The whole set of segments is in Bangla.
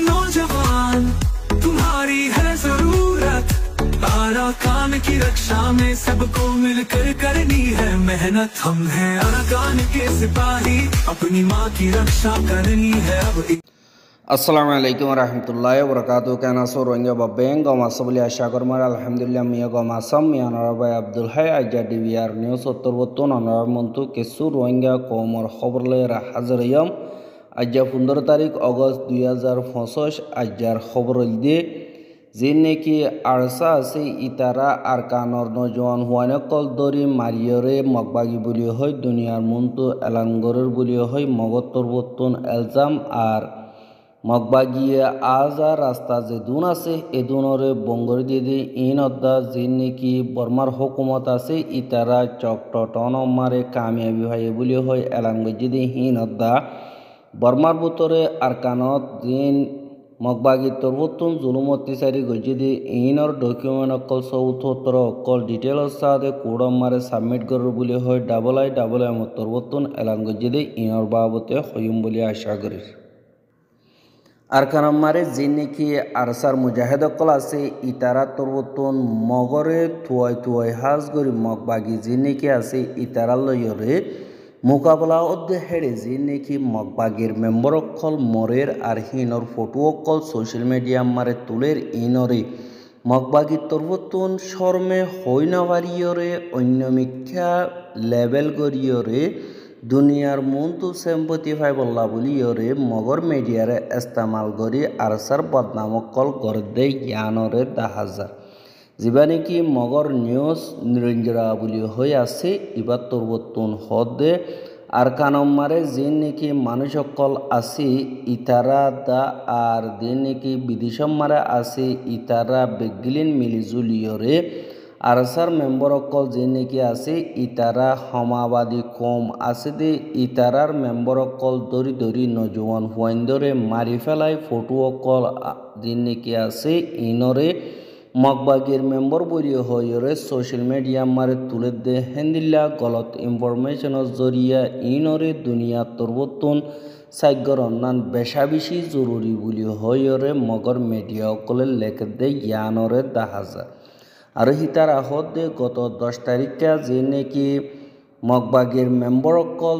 नौजवान तुम्हारी है जरूरत, अराकान की रक्षा में सबको मिलकर करनी है मेहनत। हम हैं अराकान के सिपाही, अपनी माँ की रक्षा करनी है अब। আসসালামু আলাইকুম রহমতুল্লাহ বরকাত কেন আছো রোহিঙ্গা বাবেং গমাস বলে আশা করমার আলহামদুলিল্লাহ মিয়া গমাসম মিয়া নরবাই আব্দুল হাই আইজা ডিবিআর নিউজ উত্তরবর্তন অনর মন্তু কিছু রোহিঙ্গা কমর খবর লয়ে হাজিরয়ম আইজা 15 তারিখ অগস্ট 2025 আইজার খবর দিয়ে যে নাকি আরসা আছে ইতারা আরকানর নজওয়ান হুয়ানে কল দরি মারিয়রে মগবাগি বলি হয় দুনিয়ার মন্তু এলানগরের বলি হয় মগত্তরবর্তন এলজাম আর মগবাগিয়ে আজা রাস্তা যে দুন আছে এ দুনরে বঙ্গর দিয়ে ইন অদ্দা যে নাকি বর্মার হুকুমত আছে ইতারা চকটন মারে কামিয়াবি হয় বলি হয় এলানগজি দিয়ে হিন অদ্দা বর্মার ভিতরে আরকানত দিন মগবাগি তরবতুন জুলুম অত্যাচারী গজি দিয়ে ইনর ডকুমেন্ট অকল চৌথর অকল ডিটেলর সাথে কোডম মারে সাবমিট করব বলি হয় ডাবল আই তরবতুন এলানগজি দিয়ে ইনর বাবতে হইম বলে আশা করি। আরকানম মারে যে নাকি আরসার মুজাহেদ কল আছে ইতারা তরবতুন মগরে থুয়াই হাজ গরি মগবাগি যে নাকি আছে ইতারা লয়রে মোকাবলা অধ্যে হেড়ে যে নাকি মগবাগির মেম্বর অকল মরের আর হিনর ফটো অকল সোশ্যাল মিডিয়া মারে তুলের ইনরে মগবাগি তরবতুন শর্মে হইনাবারিয়রে অন্য মিথ্যা লেবেল গরিয়রে দুনিয়ার মন্তু সেম্পতি ফাই বল্লা বলিয়রে মগর মিডিয়ারে ইস্তেমাল করি আরসার বদনামক কল গরদে জ্ঞানরে দাহাজার যা নাকি মগর নিউজ নিরঞ্জরা বলি হয়ে আছে ইবার তরবতুন হদে আরকানম মারে যে নাকি মানুষ সকল আছে ইতারা দা আর যে নাকি বিদেশম মারে আছে ইতারা বেগিলিন মিলিজুলিয়রে আরসার মেম্বর অকল যে নাকি আছে ইতারা সমাবাদী কম আছে দে ইতারার মেম্বর অকল দরি নজওয়ান হুয়াইন্দরে মারি ফেলাই ফটো অকল যে নাকি আছে ইনরে মগবাগির মেম্বর বলি হয়রে সোশ্যাল মিডিয়া মারে তুলে দে হেন্দিল্লা গলত ইনফরমেশনের জরিয়া ইনরে দুনিয়া তরবতুন সাইগর অন্যান বেশা বেশি জরুরি বলি হয়রে মগর মিডিয়া অকলে লেখে দে জ্ঞানরে দাহাজার আর হিতার আহত দে গত 10 তারিখে যে নাকি মগবাগির মেম্বর অকল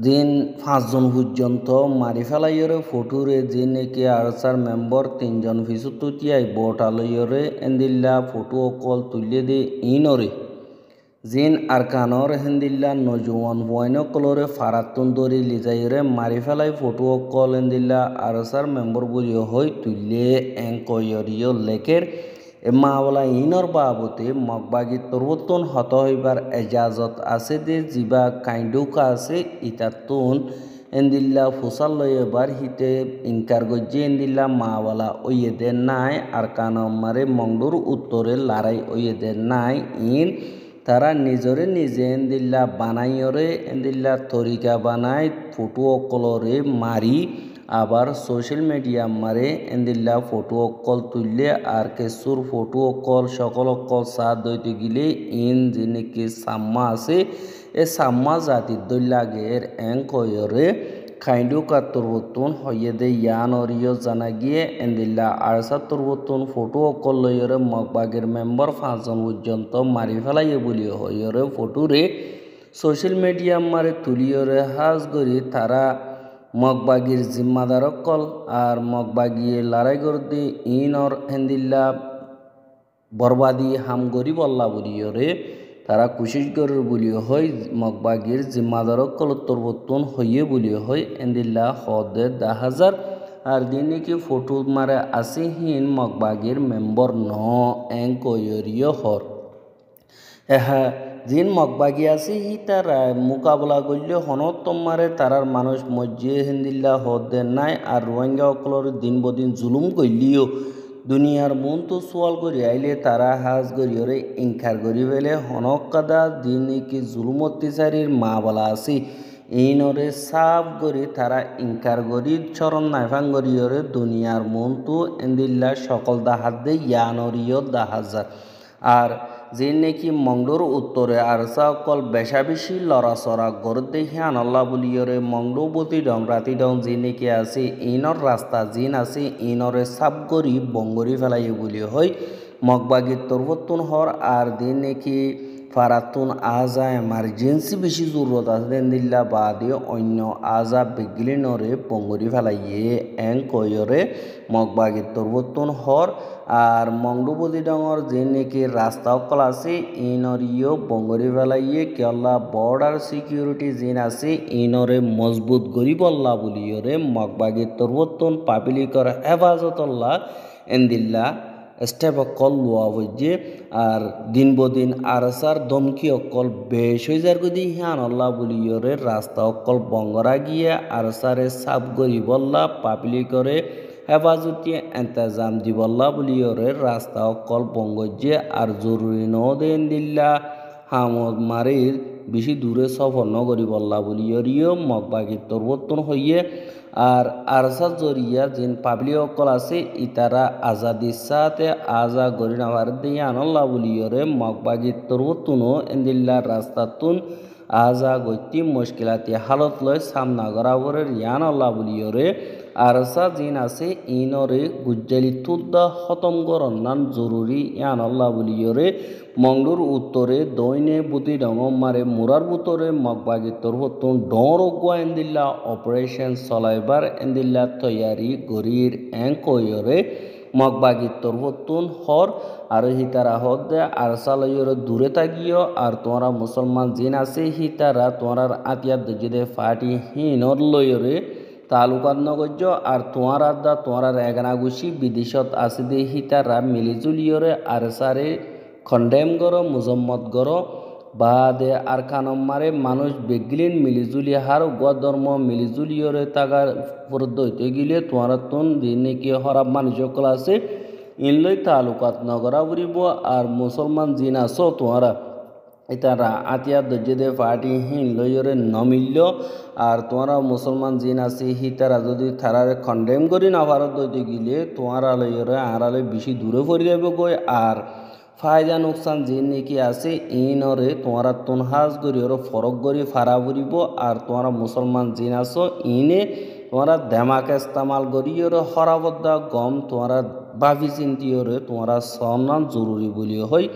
দিন 5 জন পর্যন্ত মারি ফেলাইরে ফটোরে যে নাকি আরসার মেম্বর 3 জন ফিসুতুটিয়াই বোটালয়রে এন্দিল্লা ফটো অকল তুলে দে ইনরে জিন আরকানর হেন্দিল্লা নজওয়ান হুয়াইন কলরে ফারাতুন দরি লিজাইরে মারি ফেলাই ফটো অকল এন্দিল্লা আরসার মেম্বর বলি হয় তুলে এঙ্কয়রিয় লেখের মাওলা ইনর বাবতে মগবাগি তরবতুন হত হইবার এজাজত আছে দে জিবা কাইন্ডুকা আছে ইতাতুন এন্দিল্লা ফুসাল লয়বার হিতে ইনকার গজ্জে এন্দিল্লা মাওলা ওয়েদের নাই আরকানম মারে মংডুর উত্তরে লড়াই ওয়েদের নাই ইন তারা নিজে এন্দিল্লা বানাইরে এন্দিল্লা তরিকা বানাই ফটো অকলরে মারি আবার সোশ্যাল মিডিয়া মারে এন্দিল্লা ফটো অকল তুললে আর কেসুর ফটো অকল সকল অকল সাথ দইতে গিলে ইন যে নাকি সাম্মা আছে এ সাম্মা জাতির দৈলাগের কয়রে খাইন্ডু কাতরবতুন হইয়ে দে ইয়ানরিয় জানা গিয়ে এন্দিল্লা আরসা তরবতুন ফটো অকল লইরে মগবাগের মেম্বর 5 জন পর্যন্ত মারি ফেলাইয়ে বলিয়ে হইরে ফটোরে সোশ্যাল মিডিয়া মারে তুলিয়রে হাজ গরি তারা মগবাগির জিম্মাদার অকল আর মগবাগিয়ে লড়াই করতে ইনর হেন্দিল্লা বরবাদি হাম গরি বল্লা বলিয়রে তারা কোশিশ গরের বলিও হয় মগবাগির জিম্মাদার অকল তরবতুন হইয়ে বলিও হয় এন্দিল্লা হদে 10,000 আর দিন নাকি ফটো মারে আসি হিন মগবাগির মেম্বর ন এঙ্কয়রিয় হর হ্যাঁ জিন মগবাগি আছে হি তারা মোকাবলা করলে হনতম মারে তারার মানুষ মজ্জে হেন্দিল্লা হদে নাই আর রোহিঙ্গা অকলর দিন বদিন জুলুম করলিও দুনিয়ার মন তো সোয়াল করি আইলে তারা হাজ গরিয়রে ইনকার করি ফেলে হনক কাদা দিন নাকি জুলুম অত্যাচারীর মা বলা আছে এইনরে সাফ করি তারা ইনকার করি চরণ নাইফাং গরিয়রে দুনিয়ার মন তো এন্দিল্লা সকল দাহাত দে ইয়ানরিয় দাহাজার আর যে নাকি মংডোর উত্তরে আরসা অকল বেশা বেশি লড়াচড়া গড়তে হিয়ান আল্লাহ বলিয়রে মংডো বতি ডং রাতি ডং যে নাকি আছে ইনর রাস্তা জিন আছে ইনরে সাবগরি বঙ্গরি ফেলাই বলি হয় মগবাগির তরবতুন হর আর দিন নাকি ফারাতুন আজা এমার্জেন্সি বেশি জরুরত আছে দিল্লা বাদে অন্য আজা বেগিলিনরে বঙ্গরি ফেলাইয়ে এং কয়রে মগবাগির তরবতুন হর আর মংডুবদি ডঙর যে নাকি রাস্তা অকল আছে ইনরিও বঙ্গরি ফেলাইয়ে কেলা বর্ডার সিকিউরিটি জিন আছে ইনরে মজবুত গরিবল্লা বলিয়রে মগবাগির তরবতুন পাবলিকর হেফাজতল্লা এন্দিল্লা স্টেপ অকল লোয়া হইছে আর দিন বদিন আরসার দমকি অকল বেশ হয়ে যার গদি হিয়ান আল্লাহ বলিয়রে রাস্তা অকল বঙ্গরা গিয়ে আরসারে সাব গরিবল্লা পাবলিকরে হেফাজতি এন্তেজাম দিবল্লা বলিয়রে রাস্তা অকল বঙ্গজে আর জরুরি নদেন দিল্লা হামদ মারির বেশি দূরে সফর নগরিবল্লা বলিয়রিও মগবাগির তরবর্তন হইয়ে আর আরসার জরিয়া যেন পাবলিক অকল আছে ইতারা আজাদির সাথে আজা গরি নাভার দিয়ে আনল্লা বলিয়রে মগবাগির তরবর্তনও এন্দিল্লা রাস্তাতুন আজা গতি মুশকিলাতি হালত লয় সামনা গরাবরের ইয়ান আল্লাহ বলিয়রে আরসা জিন আছে ইনরে গুজ্জালি তুদ্দা খতম গরন্নান জরুরি ইয়ান আল্লাহ বলিয়রে মংডুর উত্তরে দৈনে বুতি ডঙম মারে মুরার বুতরে মগবাগি তরহতুন ডর গোয়া এন্দিল্লা অপারেশন চলাইবার এন্দিল্লা তৈয়ারি গরির এং কয়রে মগবাগি তরহতুন হর আর হিতারা হদ দে আর সালয়রে দূরে থাকিও আর তোমরা মুসলমান জিন আছে হিতারা তোমরার আতিয়ার দজিদে ফাটি হিনর লয়রে তালুকাত নগর্য আর তোমার আদা তোমার এগানাগুছি বিদেশত আছে দে হিতারা মিলিজুলিয়রে আর সারে খন্ডেম গড় মুজম্মত গড় বা দে আর খানম মারে মানুষ বেগলিন মিলিজুলি হার ধর্ম মিলিজুলিয়রে তাগার ফুরদ হইতে গিলে তোমার তুন দিন কি হরাব মানুষ সকল আছে ইনলই তালুকাত নগরা বুড়িব আর মুসলমান জিন আছো তোমারা ইতারা আতিয়া দজ্জেদে পার্টি হিন লইরে নমিল্য আর তোমরা মুসলমান জিন আছে হিতারা যদি থারারে খন্ডেম করি না ভারত দইতে গিলে তোমরা লইরে আড়ালে বেশি দূরে পড়ে যাবে গই আর ফায়দা নোকসান জিন নাকি আছে ইনরে তোমরা তুনহাজ করি ওর ফরক করি ফারা বুড়িব আর তোমরা মুসলমান জিন আছো ইনে তোমরা দেমাকে ইস্তেমাল করি ওর হরাবদ্দা গম তোমরা বাফি চিন্তিয়রে তোমরা সন্মান জরুরি বলিও হয়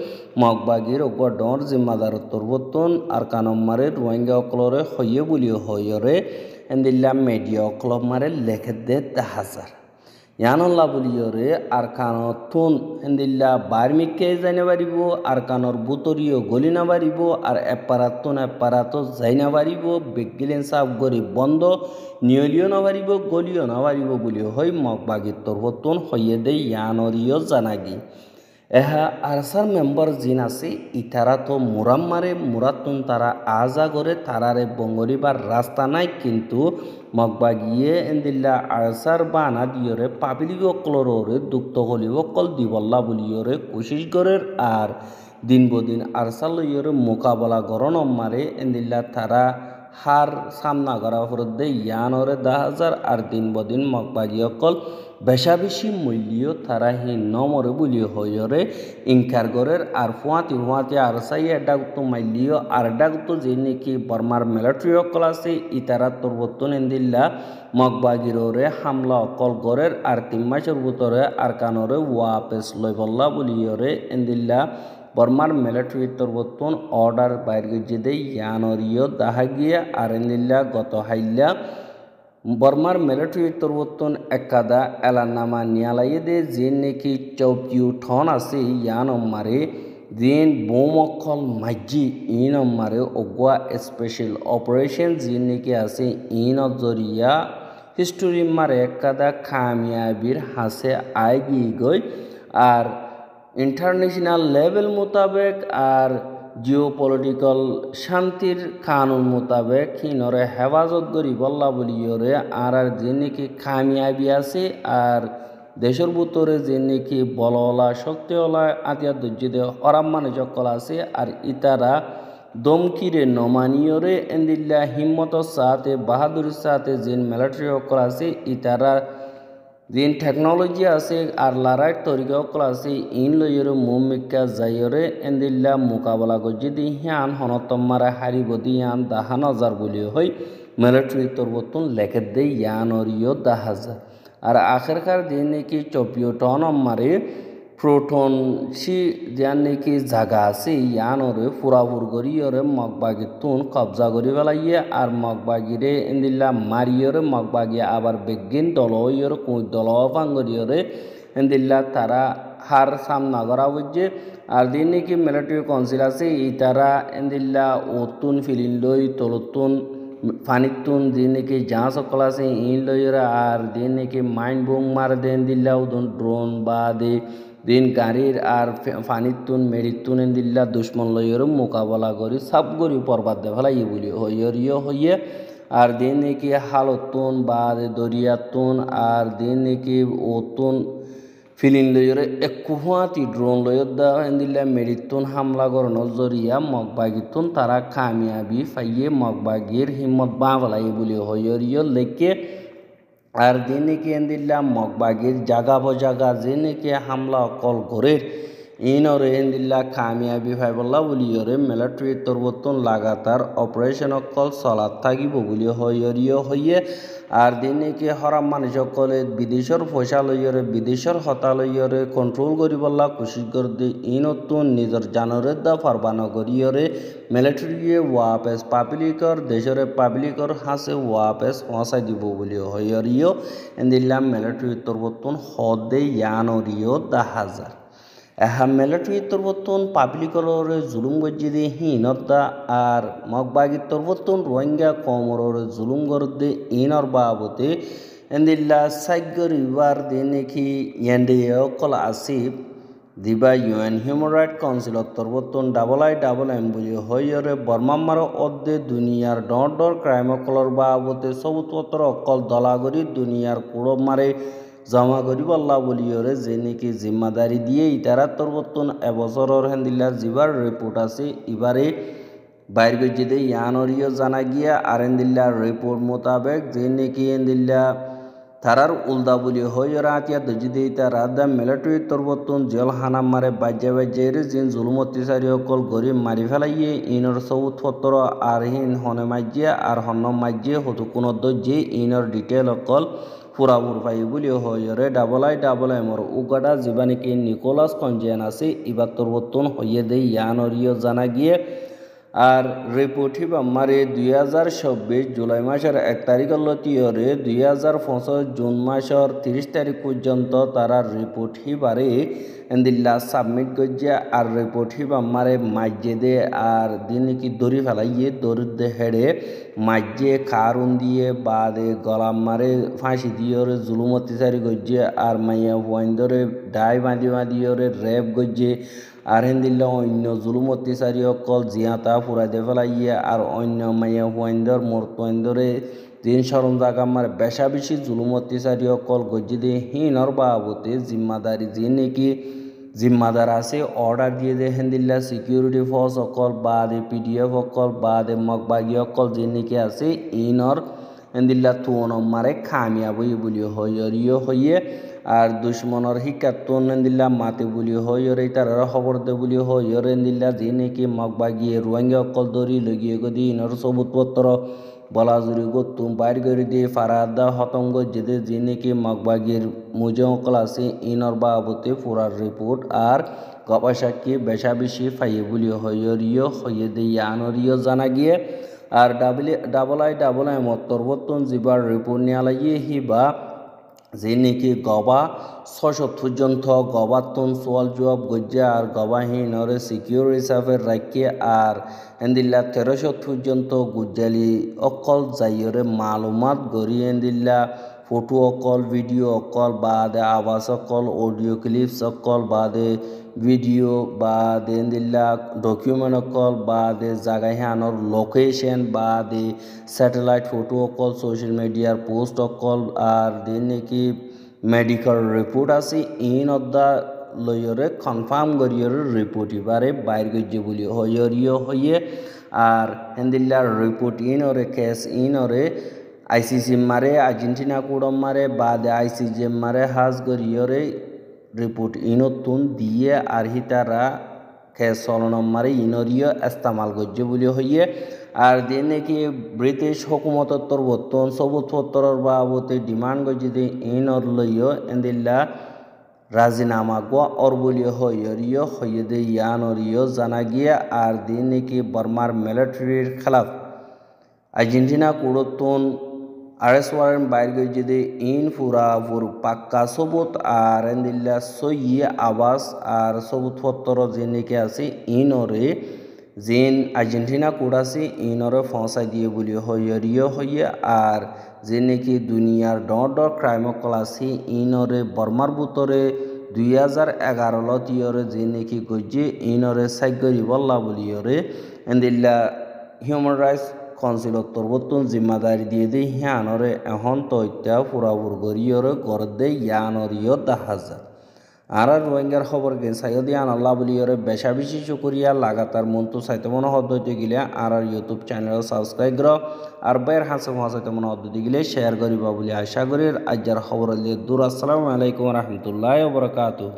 মগবাগির ওপর ডর জিম্মাদার তরবতন আর কানম মারে রোহিঙ্গা অকলরে হইয়ে বলিও হইরে এন্দিল্লা মিডিয়া অকলব মারে লেখে দে হাজার ইয়ানল্লা বলিয়রে আর কানতুন এন্দিল্লা বার্মিককে যাইনা পারিব আর কানর বুতরিও গলি না পারিব আর এপারাতো যাই না পারিব বেগিলেন সাপ গরিব বন্ধ নিয়লিও না পারিব গলিও না পারিব বলিও হয় মগবাগির তরবতন হইয়ে দে ইয়ানরিও জানাগি এহা আরসার মেম্বার জিন আছে ইতারা তো মুরাম মারে মুরাতুন তারা আজা করে তারারে বঙ্গরিবার রাস্তা নাই কিন্তু মগবাগিয়ে এন্দিল্লা আরসার বানা দিয়রে পাবলিক অকলরে দুঃখ হলিব কল দিবল্লা বলিয়রে কোশিশ করে আর দিন বদিন আরসা লইয়রে মোকাবলা গরণ মারে এন্দিল্লা তারা হার সামনা করা ফরদে ইয়ানরে 10,000 আর দিন বদিন মগবাগি অকল বেশা বেশি মূল্য তারা হি নমরে বলি হইরে ইনকার গরের আর ফুয়াতি আর সাই ডাকতো মাইলিও আর ডাকতো যে নাকি বর্মার মিলিটারি অকল আছে ইতারা তরবতন এন্দিল্লা মগবাগিরে হামলা অকল গরের আর 3 মাসের ভিতরে আর কানরে ওয়াপেস লই বল্লা বলিয়রে এন্দিল্লা বর্মার মিলিটারি তরবতন অর্ডার বাইর গিয়ে ইয়ানরিও দাহা গিয়ে আর এন্দিল্লা গত হাইল্লা বর্মার মিলিটারি তরবতন একাদা এলানামা নিয়ালাইয়ে দে যে নাকি চৌকিউ ঠন আছে ইয়ান মারে দিন বোম অকল মাঝি ইন মারে অগুয়া স্পেশাল অপারেশন যে নাকি আছে ইন জরিয়া হিস্টোরি মারে একাদা কামিয়াবির হাসে আয় গিয়ে গই আর ইন্টারন্যাশনাল লেভেল মোতাবেক আর জিওপলিটিক্যাল শান্তির কানুন মোতাবেক হিনরে হেফাজত করি বল্লা বলিয়রে আর যে নাকি কামিয়াবি আছে আর দেশের ভিতরে যে নাকি বলওয়ালা শক্তিওয়ালা আতিয়া দর্জিদে অরাম মানুষ সকল আছে আর ইতারা দমকিরে নমানিয়রে এন্দিল্লা হিম্মতর সাথে বাহাদুরির সাথে যে মিলিটারি সকল আছে ইতারা দিন টেকনোলজি আছে আর লারাইট তরিকা অকল আছে ইন লইরে মুমিকা যাইরে এন্দিল্লা মোকাবেলা গজি দি হিয়ান হনতমারা হারিবদি ইয়ান 10,000 বলি হই মিলিটারি তরবতুন লেখে দে ইয়ানরিও 10,000 আর আখেরকার দিন নাকি 24 টন মারে প্রোটন সি যান নাকি জায়গা আছে ইয়ানরে পুরাপুর করিয়রে মগবাগিতুন কবজা করি ফেলাইয়ে আর মগবাগিরে এন্দিল্লা মারিয়রে মগবাগিয়া আবার বেগিন দলইয়রে কুই দল ফাঙ্গরিয়রে এন্দিল্লা তারা হার সামনা করা বুঝছে আর দিন নাকি মিলিটারি কাউন্সিল আছে ই তারা এন্দিল্লা ওতুন ফিলিন লই তলতুন ফানিতুন দিন নাকি যা সকল আছে ইন লইরা আর দিন নাকি মাইন্ড বোম মার দেন দিল্লা উদন ড্রোন বা দে দিন গাড়ির আর ফানিতুন মেরিতুন দিল্লা দুশ্মন লইয়ের মোকাবেলা করি সব করি পর্বাদ দে ফেলাই বলি হইয়রিও হইয়ে আর দিন নাকি হালতুন বা দরিয়াতুন আর দিন নাকি ওতুন ফিলিন লইরে একুহাতি ড্রোন লইর দা দিল্লা মেরিতুন হামলা করানোর জরিয়া মগবাগিতুন তারা কামিয়াবি ফাইয়ে মগবাগির হিম্মত বা ফেলাই বলি হইয়রিও লেকে আর দিন নাকি এন্দিল্লা মগবাগির জাগা বজাগা যে নাকি হামলা অকল ঘরের ইনরে এন্দিল্লা কামিয়াবি ফাইবল্লা বলিয়রে মিলিটারি তরবতন লাগাতার অপারেশন অকল চলাত থাকিব বলি হইয়রিও হইয়ে আর দিন নাকি হরাম মানুষ সকলে বিদেশের পয়সা লইয়রে বিদেশের হতা লইয়রে কন্ট্রোল করিবল্লা কোশিশ করতে ইনতুন নিজের জানরে দা ফারবানো করিয়রে মিলিটারিয়ে ওয়াপেস পাবলিকর দেশের পাবলিকর হাসে ওয়াপেস পৌঁছাই দিব বলি হইয়রিও এন্দিল্লা মিলিটারি তরবতন হদে ইয়ানরিও 10,000 এহা মিলিটারি তরবতন পাবলিকরে জুলুম গজি দে হিনতা আর মগবাগি তরবতন রোহিঙ্গা কমররে জুলুম গরদে ইনর বাবতে এন্দিল্লা সাইগর ইবার দে নাকি ইয়ান্ডে অকল আসিফ দিবা ইউএন হিউম্যান রাইট কাউন্সিল তরবতন IIM বলি হইয়রে বর্মামার অর্ধে দুনিয়ার ডর ক্রাইম অকলর বাবতে সবুতপত্র অকল দলাগরি দুনিয়ার কুড়ব মারে জমা করিবল্লা বলিয়রে যে নাকি জিম্মাদারি দিয়ে ইতারা তরবতন এবছরের হেন্দিল্লা জিবার রিপোর্ট আছে এবারে বাইর গজি দে ইয়ানরিও জানা গিয়া আর হেন্দিল্লা রিপোর্ট মোতাবেক যে নাকি হেন্দিল্লা তারার উল্দা বলি হইয়রে আতিয়া দজি দে তারা দা মিলিটারি তরবতন জেল হানা মারে বাজ্যের জিন জুলুম অত্যাচারী অকল গরিব মারি ফেলাইয়ে ইনর সবুত পত্র আর হিন হনে মাজ্যে আর হন্ন মাজ্যে হতু কোনো দজ্জে ইনর ডিটেল অকল পুরাপুর পাই বলি হইয়রে IIM উগাডা জীবানিকি নিকোলাস কনজিয়ান আছে ইবার তরবতন হইয়ে দে ইয়ানরিও জানা গিয়ে আর রিপোর্ট হিবা মারে 2026 জুলাই মাসের 1 তারিখ লতিয়রে 2025 জুন মাসের 30 তারিখ পর্যন্ত তারা রিপোর্ট হিবারে এন্দিল্লা সাবমিট গজিয়া আর রিপোর্ট হিবা মারে মাজ্জে দে আর দিন কি দড়ি ফেলাইয়ে দড়িতে হেড়ে মাজ্জে কারুন দিয়ে বাদে গলাম মারে ফাঁসি দিয়রে জুলুম অত্যাচারী গজিয়ে আর মাইয়া ওয়াইন্দরে ডাই বাঁধিয়রে রেপ গজিয়ে আর হেন্দিল্লা অন্য জুলুম অত্যাচারী অকল জিয়াতা ফুরাইতে ফেলাইয়ে আর অন্য মাইয়া ওয়াইন্দর মর্তইন্দরে দিন সরম জাগা মারে বেশা বেশি জুলুম অত্যাচারী অকল গজি দিয়ে হিনর বাবতে জিম্মাদারি যে নাকি জিম্মাদার আছে অর্ডার দিয়ে দে হেন্দিল্লা সিকিউরিটি ফোর্স অকল বা দে PDF অকল বা দে মগবাগি অকল যে নাকি আছে ইনর হেন্দিল্লা তুন মারে কামিয়াবই বলি হইয়রিও হইয়ে আর দুশ্মনের শিকাতুন হেন্দিল্লা মাতে বলি হইয়রে তারা খবর দে বলি হইয়রে হেন্দিল্লা যে নাকি মগবাগি রোহিঙ্গা অকল দরি লগিয়ে গদি ইনর সবুতপত্র বলাজুরি গতুম বাইর করে দিয়ে ফারাদা হতঙ্গ যেতে যে নাকি মগবাগির মুজে অকল আছে ইনর বাবতে পুরার রিপোর্ট আর গবাসাকি বেশা বেশি ফাইয়ে বলি হইয়রিও হইয়ে দে ইয়ানরিও জানা গিয়ে আর IIM তরবতন জিবার রিপোর্ট নিয়ে লাগিয়ে হিবা যে নাকি গবা 600 পর্যন্ত গবাতন সোয়াল জবাব গজ্জা আর গবাহীনরে সিকিউর হিসাবে রাখিয়ে আর এন্দিল্লা 1300 পর্যন্ত গুজ্জালি অকল যাইয়রে মালুমাত গড়ি এন্দিল্লা ফটো অকল ভিডিও অকল বাদে আওয়াজ অকল অডিও ক্লিপস অকল বাদে ভিডিও বাদে এন্দিল্লা ডকুমেন্ট অকল বাদে জায়গায় হানোর লোকেশন বাদে স্যাটেলাইট ফটো অকল সোশ্যাল মিডিয়ার পোস্ট অকল আর দিন নাকি মেডিকেল রিপোর্ট আছে ইন অদ্দা লইয়রে কনফার্ম করিয়রে রিপোর্ট এবারে বাইর গজ্জে বলি হইয়রিও হইয়ে আর হেন্দিল্লার রিপোর্ট ইনরে কেস ইনরে আইসিসি মারে আর্জেন্টিনা কুড়ম মারে বাদে আইসিজি মারে হাজ গরিয়রে রিপোর্ট ইনতুন দিয়ে আর হিতারা খে চলনম মারে ইনরিয় ইস্তেমাল করছে বলে হইয়ে আর দিয়ে নাকি ব্রিটিশ হুকুমতর তরবর্তন সবুতপত্তরের বাবতে ডিমান্ড করছে যে ইনর লইয় এন্দিল্লা রাজিনামা গোয়া অর বলিও হইয়রিয় হইয়ে দে ইয়ানরিয় জানা গিয়া আর দিয়ে নাকি বর্মার মিলিটারির খেলাফ আর্জেন্টিনা কুড়তুন আরেস্ট ওয়ারেন্ট বাইর করছে যে ইন পুরাপুর পাক্কা সবুত আর এন্দিল্লা সইয়ে আবাস আর সবুতপত্তর যে নাকি আছে ইনরে যেন আর্জেন্টিনা কুড়াছি ইনরে ফসাই দিয়ে বলি হইয়রিয় হইয়ে আর যে নাকি দুনিয়ার ডর ক্রাইম কলাসি ইনরে বর্মার বুতরে 2011 লতিয়রে যে নাকি গজ্জে ইনরে সাইগরি বল্লা বলিয়রে এন্দিল্লা হিউম্যান রাইটস কাউন্সিলত তরবতুন জিম্মাদারি দিয়ে দে হিয়ানরে এখন তৈত্যা পুরাপুর গরিয়রে গরদে ইয়ানরিয় দাহাজা আর রোহিঙ্গার খবর গে সাইদিয়ান আল্লাহ বলিয়রে বেশা বেশি শুকরিয়া লাগাতার মন্তু সাইতে মনে হদ্দতে গিলে আর ইউটিউব চ্যানেল সাবস্ক্রাইব কর আর বের হাসে মহাসাইতে মনে হদ্দতে গিলে শেয়ার করিবা বলে আশা করি আজ্জার খবর দূর আসসালামু আলাইকুম রহমতুল্লাহ বরকাতুহ।